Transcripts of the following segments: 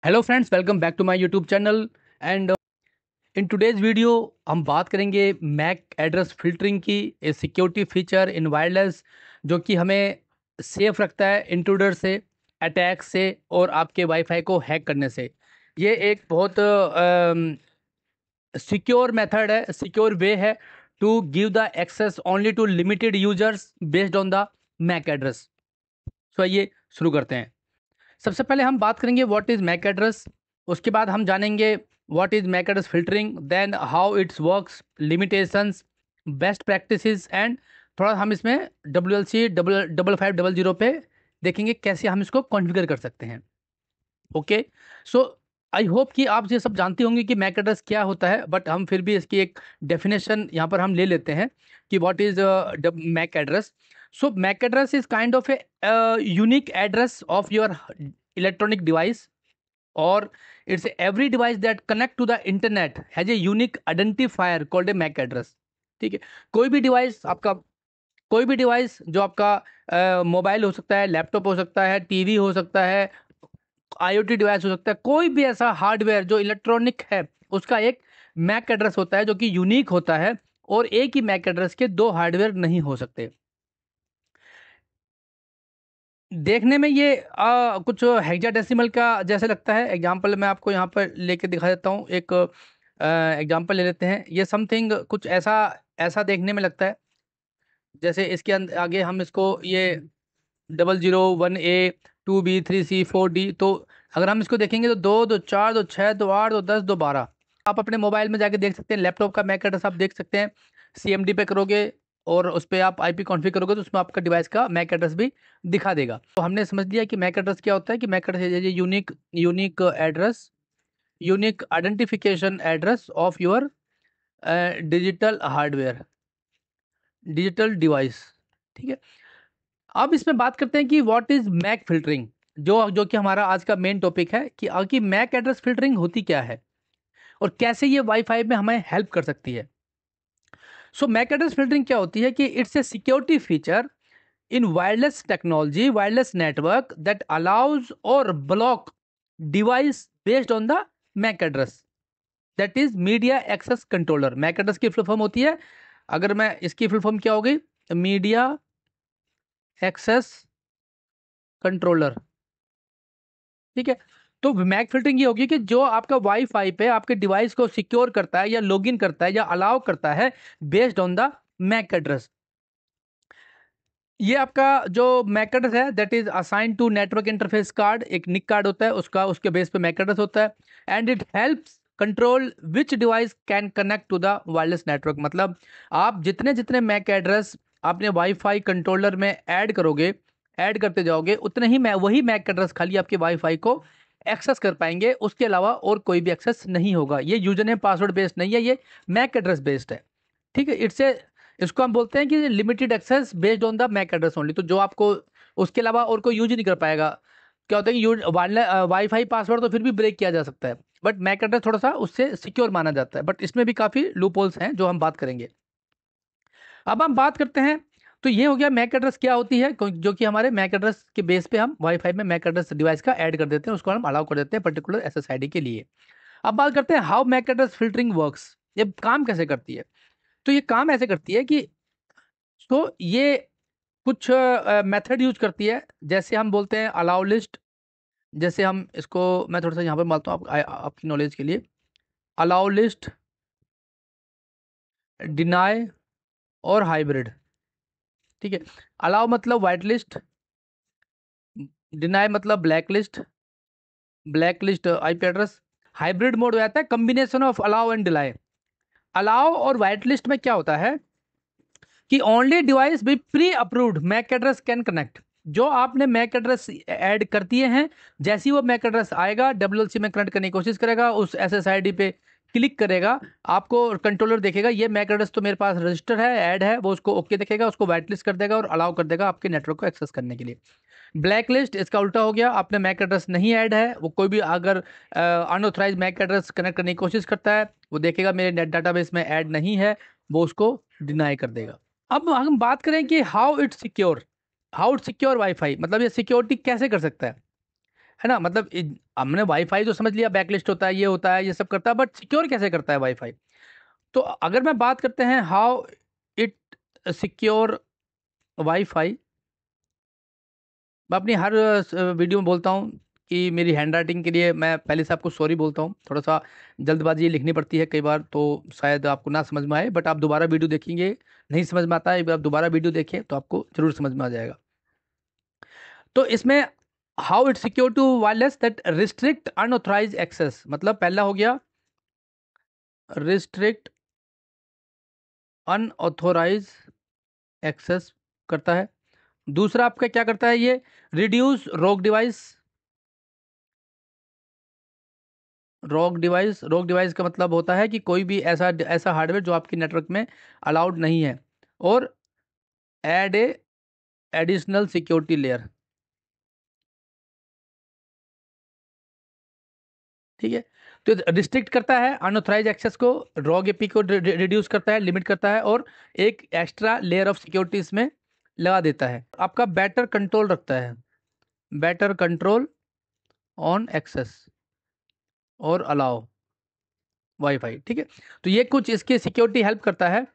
Hello friends, welcome back to my YouTube channel. And in today's video हम बात करेंगे MAC address filtering की, a security feature in wireless जो कि हमें सेफ रखता है इंट्रूडर से, अटैक से और आपके वाईफाई को हैक करने से। ये एक बहुत सिक्योर मेथड है, सिक्योर वे है to give the access only to limited users based on the MAC address. So आइए शुरू करते हैं। सबसे पहले हम बात करेंगे व्हाट इज़ मैक एड्रेस। उसके बाद हम जानेंगे what is MAC address filtering, then how it's works, limitations, best practices and थोड़ा हम इसमें WLC 5500 पे देखेंगे कैसे हम इसको कॉन्फ़िगर कर सकते हैं। ओके, सो आई होप कि आप ये सब जानते होंगे कि मैक एड्रेस क्या होता है, बट हम फिर भी इसकी एक डेफिनेशन यहाँ पर हम ले लेते हैं कि what is MAC address. So MAC address is kind of a unique address of your electronic device, or it's every device that connect to the internet has a unique identifier called a MAC address। ठीक है, कोई भी device आपका, कोई भी device जो आपका mobile हो सकता है, लैपटॉप हो सकता है, टीवी हो सकता है, IoT डिवाइस हो सकता है, कोई भी ऐसा हार्डवेयर जो इलेक्ट्रॉनिक है उसका एक मैक एड्रेस होता है जो कि यूनिक होता है, और एक ही मैक एड्रेस के दो हार्डवेयर नहीं हो सकते। देखने में ये कुछ हेक्साडेसिमल का जैसे लगता है। एग्जांपल मैं आपको यहाँ पर लेके दिखा देता हूँ। एक एग्जांपल ले लेते हैं। ये समथिंग कुछ ऐसा ऐसा देखने में लगता है, जैसे इसके अंदर आगे हम इसको ये 0001A 2B 3C 4D, तो अगर हम इसको देखेंगे तो 2 2 4 2 6 2 8 2 10 2 12। आप अपने मोबाइल में जाके देख सकते हैं, लैपटॉप का मैक एड्रेस आप देख सकते हैं। CMD पे करोगे और उस पर आप IP कॉन्फ़िगर करोगे तो उसमें आपका डिवाइस का मैक एड्रेस भी दिखा देगा। तो हमने समझ लिया कि मैक एड्रेस क्या होता है, कि MAC address is unique unique address, unique identification address of your digital hardware, digital device. ठीक है, अब इसमें बात करते हैं कि व्हाट इज मैक फिल्टरिंग, जो जो कि हमारा आज का मेन टॉपिक है कि आखिर मैक एड्रेस फिल्टरिंग होती क्या है और कैसे ये वाईफाई में हमें हेल्प कर सकती है। सो मैक एड्रेस फिल्टरिंग क्या होती है कि it's a security feature in wireless technology, wireless network that allows or block device based on the MAC address, that is media access controller. MAC address की फुल फॉर्म होती है, अगर मैं इसकी फुल फॉर्म क्या होगी, मीडिया एक्सेस कंट्रोलर। ठीक है, तो मैक फिल्टरिंग ये होगी कि जो आपका वाईफाई पे आपके डिवाइस को सिक्योर करता है या लॉगिन करता है या अलाउ करता है based on the MAC address. ये आपका जो मैक एड्रेस है that is assign to network interface card, एक निक कार्ड होता है उसका, उसके बेस पे मैक एड्रेस होता है। And it helps control which device can connect to the wireless network. मतलब आप जितने जितने मैक एड्रेस अपने वाईफाई कंट्रोलर में ऐड करोगे, ऐड करते जाओगे, उतने ही वही मैक एड्रेस खाली आपके वाईफाई को एक्सेस कर पाएंगे, उसके अलावा और कोई भी एक्सेस नहीं होगा। ये यूजर नेम पासवर्ड बेस्ड नहीं है, ये मैक एड्रेस बेस्ड है। ठीक है, इसको हम बोलते हैं कि limited access based on the MAC address only. तो जो आपको उसके अलावा और कोई यूज ही नहीं कर पाएगा। क्या होता है कि वाईफाई पासवर्ड तो फिर भी ब्रेक किया जा सकता है, बट मैक एड्रेस थोड़ा सा उससे सिक्योर माना जाता है, बट इसमें भी काफ़ी लूप होल्स हैं जो हम बात करेंगे। अब हम बात करते हैं, तो ये हो गया मैक एड्रेस क्या होती है, जो कि हमारे मैक एड्रेस के बेस पे हम वाईफाई में मैक एड्रेस डिवाइस का ऐड कर देते हैं, उसको हम अलाउ कर देते हैं पर्टिकुलर SSID के लिए। अब बात करते हैं how MAC address filtering works, ये काम कैसे करती है। तो ये काम ऐसे करती है कि ये कुछ मेथड यूज करती है, जैसे हम बोलते हैं अलाउ लिस्ट। जैसे हम इसको, मैं थोड़ा सा यहाँ पर मानता हूँ आपकी नॉलेज के लिए। अलाउ लिस्ट, डिनाई और हाइब्रिड। ठीक है, अलाउ मतलब वाइट लिस्ट, डिनाई मतलब black list, black list IP address. Hybrid mode हो जाता है combination of allow and deny. Allow और वाइट लिस्ट में क्या होता है कि ओनली डिवाइस भी pre approved MAC address can connect. जो आपने मैक एड्रेस ऐड कर दिए हैं, जैसे ही वो मैक एड्रेस आएगा WLC में कनेक्ट करने की कोशिश करेगा, उस SSID पे क्लिक करेगा, आपको कंट्रोलर देखेगा ये मैक एड्रेस तो मेरे पास रजिस्टर है, ऐड है, वो उसको ओके देखेगा, उसको वाइट लिस्ट कर देगा और अलाउ कर देगा आपके नेटवर्क को एक्सेस करने के लिए। ब्लैक लिस्ट इसका उल्टा हो गया, आपने मैक एड्रेस नहीं ऐड है, वो कोई भी अगर अनऑथराइज मैक एड्रेस कनेक्ट करने की कोशिश करता है, वो देखेगा मेरे नेट डाटाबेस में ऐड नहीं है, वो उसको डिनाई कर देगा। अब हम बात करें कि हाउ इट सिक्योर वाईफाई, मतलब ये सिक्योरिटी कैसे कर सकता है। है ना। मतलब हमने वाईफाई तो समझ लिया, बैकलिस्ट होता है, ये होता है, ये सब करता है, बट सिक्योर कैसे करता है वाईफाई। तो अगर मैं बात करते हैं हाउ इट सिक्योर वाईफाई, मैं अपनी हर वीडियो में बोलता हूँ कि मेरी हैंड राइटिंग के लिए मैं पहले से आपको सॉरी बोलता हूँ, थोड़ा सा जल्दबाजी लिखनी पड़ती है कई बार, तो शायद आपको ना समझ में आए, बट आप दोबारा वीडियो देखेंगे, नहीं समझ में आता है, एक बार आप दोबारा वीडियो देखें तो आपको जरूर समझ में आ जाएगा। तो इसमें how it secure to wireless that restrict unauthorised access, मतलब पहला हो गया रिस्ट्रिक्ट अनऑथोराइज एक्सेस करता है। दूसरा आपका क्या करता है ये, रिड्यूस रोग डिवाइस का मतलब होता है कि कोई भी ऐसा ऐसा हार्डवेयर जो आपके नेटवर्क में अलाउड नहीं है, और add a additional security layer. ठीक है, तो रिस्ट्रिक्ट करता है अनऑथराइज एक्सेस को, रॉग एपी को रिड्यूस करता है, लिमिट करता है, और एक एक्स्ट्रा लेयर ऑफ सिक्योरिटी इसमें लगा देता है। आपका बेटर कंट्रोल रखता है, बेटर कंट्रोल ऑन एक्सेस और अलाउ वाईफाई। ठीक है, तो ये कुछ इसके सिक्योरिटी हेल्प करता है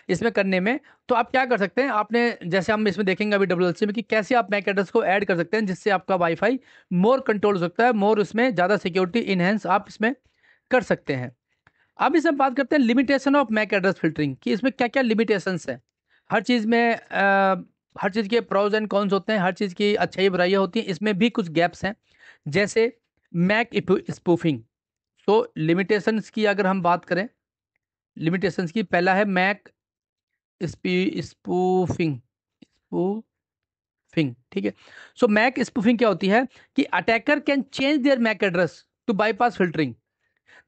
इसमें करने में। तो आप क्या कर सकते हैं, आपने जैसे हम इसमें देखेंगे अभी डब्ल्यूएलसी में कि कैसे आप मैक एड्रेस को ऐड कर सकते हैं जिससे आपका वाईफाई मोर कंट्रोल हो सकता है, मोर उसमें ज़्यादा सिक्योरिटी इनहेंस आप इसमें कर सकते हैं। अब इसमें बात करते हैं limitation of MAC address filtering कि इसमें क्या क्या लिमिटेशंस हैं। हर चीज़ में हर चीज़ के प्रोज एंड कॉन्स होते हैं, हर चीज़ की अच्छाई बुराइयाँ होती हैं, इसमें भी कुछ गैप्स हैं। जैसे मैक स्पूफिंग, तो लिमिटेशंस की अगर हम बात करें, लिमिटेशंस की पहला है मैक स्पूफिंग, स्पूफिंग। ठीक है, सो मैक स्पूफिंग क्या होती है कि attacker can change their MAC address to bypass filtering.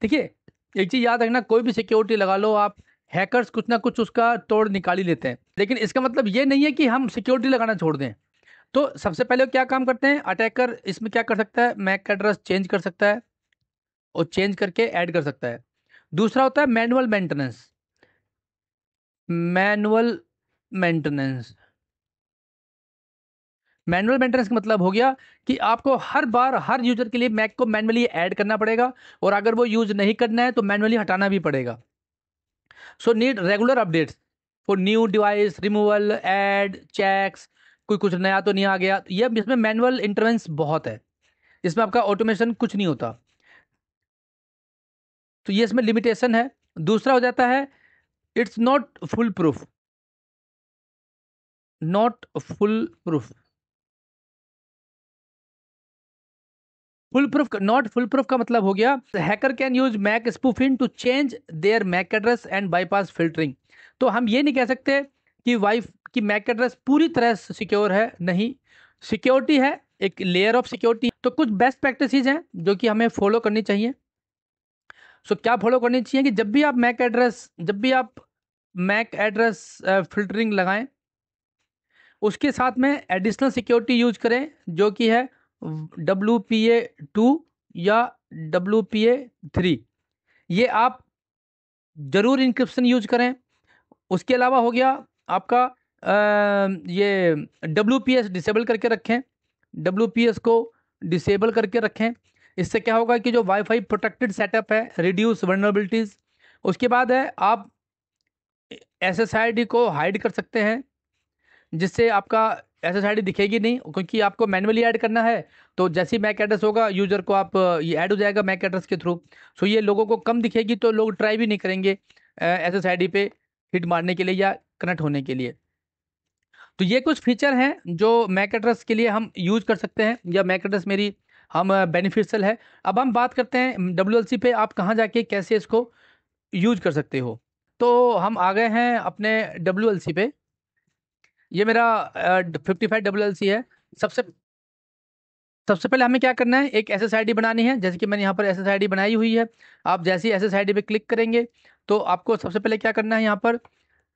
देखिए, एक चीज याद रखना, कोई भी सिक्योरिटी लगा लो आप, हैकर्स कुछ ना कुछ उसका तोड़ निकाल ही लेते हैं, लेकिन इसका मतलब ये नहीं है कि हम सिक्योरिटी लगाना छोड़ दें। तो सबसे पहले क्या काम करते हैं अटैकर, इसमें क्या कर सकता है, मैक एड्रेस चेंज कर सकता है और चेंज करके ऐड कर सकता है। दूसरा होता है manual maintenance, manual maintenance. Manual maintenance का मतलब हो गया कि आपको हर बार हर यूजर के लिए मैक को मैनुअली ऐड करना पड़ेगा, और अगर वो यूज नहीं करना है तो मैनुअली हटाना भी पड़ेगा। So need regular updates for new device removal, add checks, कोई कुछ नया तो नहीं आ गया, ये इसमें मैनुअल इंटरवेंस बहुत है, इसमें आपका ऑटोमेशन कुछ नहीं होता। तो ये इसमें लिमिटेशन है। दूसरा हो जाता है it's not foolproof, not foolproof. Foolproof, not foolproof का मतलब हो गया hacker can use MAC spoofing to change their MAC address and bypass filtering. तो हम ये नहीं कह सकते कि कि मैक एड्रेस पूरी तरह सिक्योर है, नहीं, सिक्योरिटी है, एक लेयर ऑफ सिक्योरिटी। तो कुछ बेस्ट प्रैक्टिसेस हैं जो कि हमें फॉलो करनी चाहिए। सो क्या फॉलो करनी चाहिए कि जब भी आप मैक एड्रेस फिल्टरिंग लगाएं, उसके साथ में एडिशनल सिक्योरिटी यूज करें जो कि है WPA2 या WPA3। ये आप जरूर इंक्रिप्शन यूज करें। उसके अलावा हो गया आपका ये WPS डिसेबल करके रखें, WPS को डिसेबल करके रखें। इससे क्या होगा कि जो वाईफाई प्रोटेक्टेड सेटअप है, रिड्यूस वल्नरेबिलिटीज। उसके बाद है आप SSID को हाइड कर सकते हैं जिससे आपका SSID दिखेगी नहीं, क्योंकि आपको मैन्युअली ऐड करना है। तो जैसे ही मैक एड्रेस होगा यूजर को आप ये ऐड हो जाएगा मैक एड्रेस के थ्रू। सो ये लोगों को कम दिखेगी तो लोग ट्राई भी नहीं करेंगे SSID पे हिट मारने के लिए या कनेक्ट होने के लिए। तो ये कुछ फीचर हैं जो मैक एड्रेस के लिए हम यूज कर सकते हैं, या मैक एड्रेस मेरी हम बेनिफिशियल है। अब हम बात करते हैं WLC पे आप कहाँ जाके कैसे इसको यूज कर सकते हो। तो हम आ गए हैं अपने WLC पे। ये मेरा 55 WLC है। सबसे सबसे पहले हमें क्या करना है, एक SSID बनानी है, जैसे कि मैंने यहाँ पर SSID बनाई हुई है। आप जैसे ही SSID पे क्लिक करेंगे तो आपको सबसे पहले क्या करना है, यहाँ पर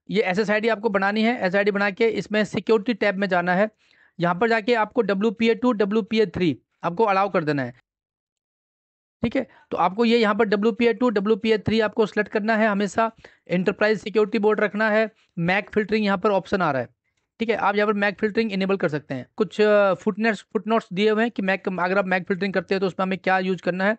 ये SSID आपको बनानी है। SSID बना के इसमें सिक्योरिटी टैब में जाना है। यहाँ पर जाके आपको WPA2 WPA3 आपको अलाउ कर देना है। ठीक है, तो आपको ये यहाँ पर WPA2 WPA3 आपको सेलेक्ट करना है हमेशा। एंटरप्राइज सिक्योरिटी बोर्ड रखना है, मैक फिल्टरिंग यहाँ पर ऑप्शन आ रहा है। ठीक है, आप यहाँ पर मैक फिल्टरिंग इनेबल कर सकते हैं। कुछ फुटनोट्स दिए हुए हैं कि मैक, अगर आप मैक फिल्टरिंग करते हैं तो उसमें हमें क्या यूज करना है।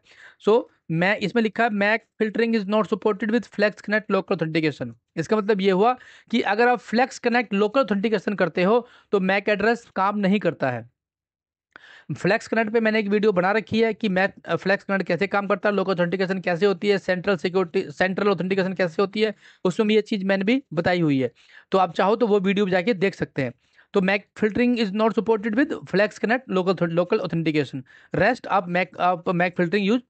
मैं इसमें लिखा है MAC filtering is not supported with flex connect local authentication. इसका मतलब ये हुआ कि अगर आप फ्लेक्स कनेक्ट लोकल ऑथेंटिकेशन करते हो तो मैक एड्रेस काम नहीं करता है। फ्लेक्स कनेक्ट पे मैंने एक वीडियो बना रखी है कि मैक फ्लेक्स कनेक्ट कैसे काम करता है, लोकल ऑथेंटिकेशन कैसे होती है, सेंट्रल ऑथेंटिकेशन कैसे होती है, उसमें भी ये चीज़ मैंने भी बताई हुई है। तो आप चाहो तो वो वीडियो जाके देख सकते हैं। तो MAC filtering is not supported with flex connect local authentication. Rest आप मैक फिल्टरिंग यूज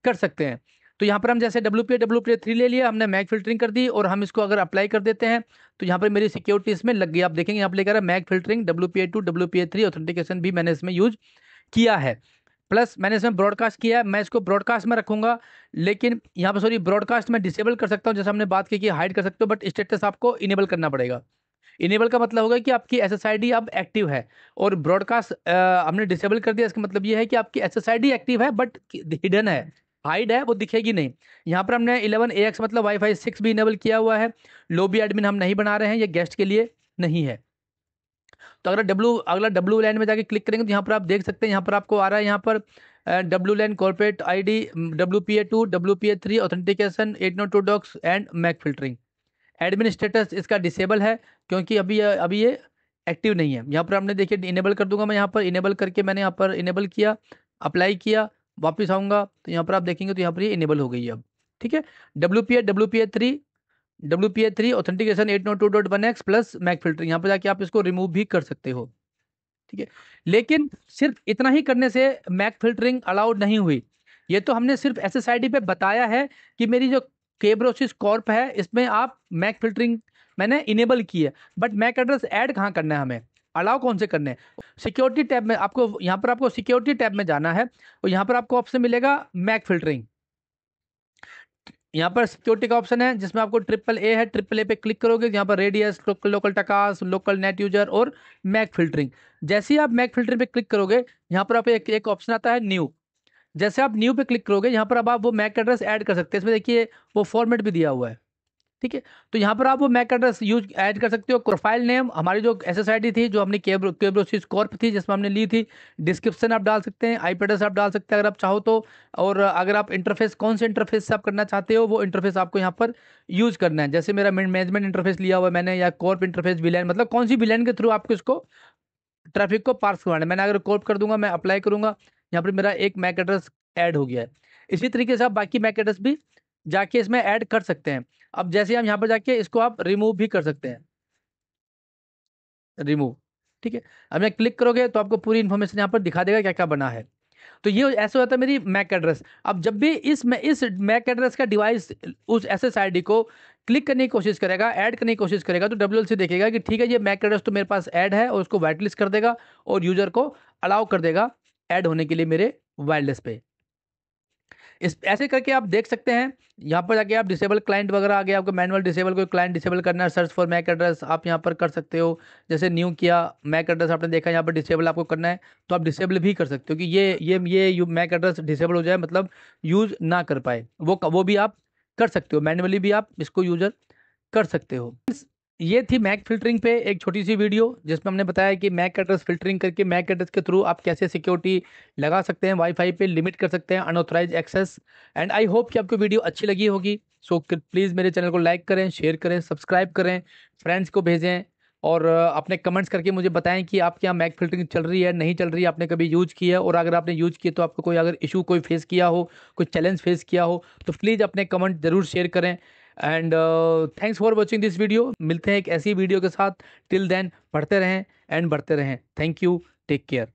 कर सकते हैं। तो यहाँ पर हम जैसे WPA3 ले लिया हमने, मैक फिल्टरिंग कर दी, और हम इसको अगर अप्लाई कर देते हैं तो यहाँ पर मेरी सिक्योरिटी इसमें लग गई। आप देखेंगे यहाँ पर लेकर Mac filtering WPA2 WPA3 authentication भी मैंने इसमें यूज किया है। प्लस मैंने इसमें ब्रॉडकास्ट किया है, मैं इसको ब्रॉडकास्ट में रखूंगा। लेकिन यहाँ पर सॉरी, ब्रॉडकास्ट में डिसेबल कर सकता हूँ, जैसे हमने बात की कि हाइड कर सकते हो, बट स्टेटस आपको इनेबल करना पड़ेगा। इनेबल का मतलब होगा कि आपकी SSID अब एक्टिव है, और ब्रॉडकास्ट हमने डिसेबल कर दिया, इसका मतलब ये है कि आपकी SSID एक्टिव है बट हिडन है, हाइड है, वो दिखेगी नहीं। यहाँ पर हमने 11AX मतलब वाईफाई 6 भी इनेबल किया हुआ है। लॉबी एडमिन हम नहीं बना रहे हैं, ये गेस्ट के लिए नहीं है। तो अगला WLAN में जाके क्लिक करेंगे तो यहाँ पर आप देख सकते हैं, यहाँ पर आपको आ रहा है यहाँ पर WLAN corporate ID WPA2 WPA3 authentication 802 dot x and MAC filtering. Admin status इसका डिसेबल है क्योंकि अभी ये एक्टिव नहीं है। यहाँ पर हमने देखिए इनेबल कर दूंगा मैं, यहाँ पर इनेबल करके मैंने यहाँ पर इनेबल किया, अप्लाई किया, वापस आऊँगा तो यहाँ पर आप देखेंगे तो यहाँ पर ये इनेबल हो गई है अब। ठीक है, WPA3 authentication 802.1x plus Mac filter, यहाँ पर जाके आप इसको रिमूव भी कर सकते हो। ठीक है, लेकिन सिर्फ इतना ही करने से मैक फिल्टरिंग अलाउड नहीं हुई। ये तो हमने सिर्फ SSID पे बताया है कि मेरी जो केब्रोसिस कॉर्प है इसमें आप मैक फिल्टरिंग मैंने इनेबल की है, बट मैक एड्रेस ऐड कहाँ करना है, हमें अलाउ कौन से करने हैं। सिक्योरिटी टैब में आपको, यहाँ पर आपको सिक्योरिटी टैब में जाना है और यहाँ पर आपको ऑप्शन मिलेगा मैक फिल्टरिंग। यहाँ पर सिक्योरिटी का ऑप्शन है जिसमें आपको AAA है, AAA पे क्लिक करोगे, यहाँ पर रेडियस, लोकल टकास, लोकल नेट यूजर और मैक फिल्टरिंग। जैसे ही आप मैक फिल्टरिंग पे क्लिक करोगे यहाँ पर आप एक ऑप्शन आता है न्यू। जैसे आप न्यू पे क्लिक करोगे यहाँ पर अब आप वो मैक एड्रेस ऐड कर सकते हैं, इसमें देखिए वो फॉर्मेट भी दिया हुआ है। ठीक है, तो यहाँ पर आप वो मैक एड्रेस यूज ऐड कर सकते हो। प्रोफाइल नेम हमारी जो SSID थी, जो हमने केब्रोसिस कॉर्प थी जिसमें हमने ली थी, डिस्क्रिप्शन आप डाल सकते हैं, IP एड्रेस आप डाल सकते हैं अगर आप चाहो तो। और अगर आप इंटरफेस कौन से इंटरफेस से आप करना चाहते हो वो इंटरफेस आपको यहाँ पर यूज करना है। जैसे मेरा मैनेजमेंट इंटरफेस लिया हुआ है मैंने, या कॉर्प इंटरफेस विलेन, मतलब कौन सी विलेन के थ्रू आपको इसको ट्रैफिक को पार्स करवाना है। मैंने अगर कॉर्प कर दूंगा, मैं अप्लाई करूंगा, यहाँ पर मेरा एक मैक एड्रेस ऐड हो गया है। इसी तरीके से आप बाकी मैक एड्रेस भी जाके इसमें ऐड कर सकते हैं। अब जैसे हम यहाँ पर जाके इसको आप रिमूव भी कर सकते हैं, रिमूव। ठीक है, अब मैं क्लिक करोगे तो आपको पूरी इन्फॉर्मेशन यहाँ पर दिखा देगा क्या क्या बना है। तो ये ऐसे होता है मेरी मैक एड्रेस। अब जब भी इस मैक एड्रेस का डिवाइस उस SSID को क्लिक करने की कोशिश करेगा, ऐड करने की कोशिश करेगा, तो WLC देखेगा कि ठीक है ये मैक एड्रेस तो मेरे पास ऐड है, और उसको वाइट लिस्ट कर देगा और यूजर को अलाउ कर देगा ऐड होने के लिए मेरे वायरलेस पे। इस ऐसे करके आप देख सकते हैं। यहाँ पर जाके आप डिसेबल क्लाइंट वगैरह आ गया, आपको मैनुअल डिसेबल कोई क्लाइंट डिसेबल करना है, सर्च फॉर मैक एड्रेस आप यहाँ पर कर सकते हो। जैसे न्यू किया, मैक एड्रेस आपने देखा यहाँ पर डिसेबल आपको करना है, तो आप डिसेबल भी कर सकते हो कि ये मैक एड्रेस डिसेबल हो जाए, मतलब यूज ना कर पाए, वो भी आप कर सकते हो, मैनुअली भी आप इसको यूजर कर सकते हो। ये थी मैक फिल्टरिंग पे एक छोटी सी वीडियो जिसमें हमने बताया कि मैक एड्रेस फिल्टरिंग करके मैक एड्रेस के थ्रू आप कैसे सिक्योरिटी लगा सकते हैं, वाईफाई पे लिमिट कर सकते हैं unauthorised access. And I hope कि आपको वीडियो अच्छी लगी होगी। सो प्लीज़ मेरे चैनल को लाइक करें, शेयर करें, सब्सक्राइब करें, फ्रेंड्स को भेजें, और अपने कमेंट्स करके मुझे बताएं कि आपके यहाँ मैक फिल्टरिंग चल रही है नहीं चल रही है, आपने कभी यूज की है, और अगर आपने यूज की तो आपको कोई अगर इशू कोई फेस किया हो, कोई चैलेंज फेस किया हो, तो प्लीज़ अपने कमेंट ज़रूर शेयर करें। And thanks for watching this video. मिलते हैं एक ऐसी वीडियो के साथ। टिल देन पढ़ते रहें एंड बढ़ते रहें। Thank you, take care.